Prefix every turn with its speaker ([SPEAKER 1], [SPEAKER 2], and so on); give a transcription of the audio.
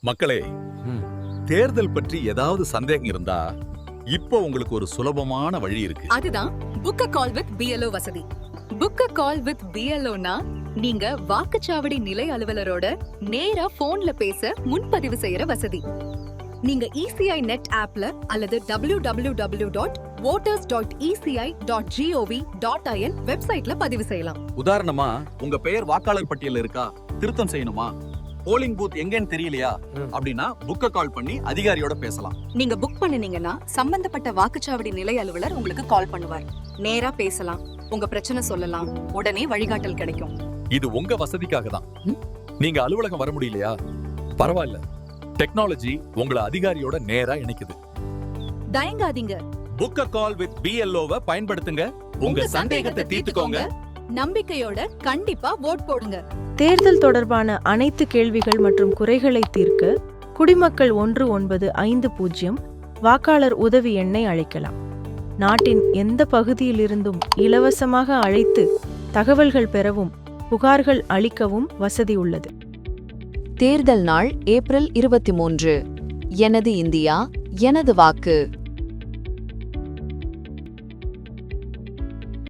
[SPEAKER 1] மக்களே,
[SPEAKER 2] ம்.
[SPEAKER 1] தேர்தல் பற்றி ஏதாவது சந்தேகம் இருந்தா இப்போ உங்களுக்கு ஒரு சுலபமான வழி இருக்கு.
[SPEAKER 3] அதுதான் book a call with BLO வசதி. புக் a கால் வித் BLOனா நீங்க வாக்குச்சாவடி நிலை அலுவலரோட நேரா போன்ல பேச முன்பதிவு செய்யற வசதி. நீங்க ECI நெட் ஆப்ல அல்லது www.voters.eci.gov.in வெப்சைட்ல பதிவு செய்யலாம்.
[SPEAKER 4] உதாரணமா உங்க பெயர் வாக்காளர் பட்டியல்ல இருக்கா, திருத்தம் செய்யணுமா, போலிங் பூத் எங்கன்னு தெரியலையா அப்படின்னா புக்க கால் பண்ணி அதிகாரியோட பேசலாம்.
[SPEAKER 3] நீங்க புக் பண்ணுனீங்கன்னா சம்பந்தப்பட்ட வாக்குச்சாவடி நிலை அலுவலர் உங்களுக்கு கால் பண்ணுவார். நேரா பேசலாம், உங்க பிரச்சனை சொல்லலாம், உடனே வழிகாட்டல் கிடைக்கும்.
[SPEAKER 1] இது உங்க வசதிக்காக தான். நீங்க அலுவலகம் வர முடியலையா? பரவாயில்ல, டெக்னாலஜி உங்களை அதிகாரியோட நேரா இணைக்குது.
[SPEAKER 3] தயங்காதீங்க,
[SPEAKER 1] புக் a கால் வித் BLOவை பயன்படுத்துங்க. உங்க சந்தேகத்தை தீர்த்துக்கோங்க.
[SPEAKER 3] நம்பிக்கையோட கண்டிப்பா ஓட் போடுங்க.
[SPEAKER 5] தேர்தல் தொடர்பான அனைத்து கேள்விகள் மற்றும் குறைகளை தீர்க்க குடிமக்கள் 1950 வாக்காளர் உதவி எண்ணை அழைக்கலாம். நாட்டின் எந்த பகுதியிலிருந்தும் இலவசமாக அழைத்து தகவல்கள் பெறவும் புகார்கள் அளிக்கவும் வசதி உள்ளது.
[SPEAKER 6] தேர்தல் நாள் ஏப்ரல் 23. எனது இந்தியா, எனது வாக்கு.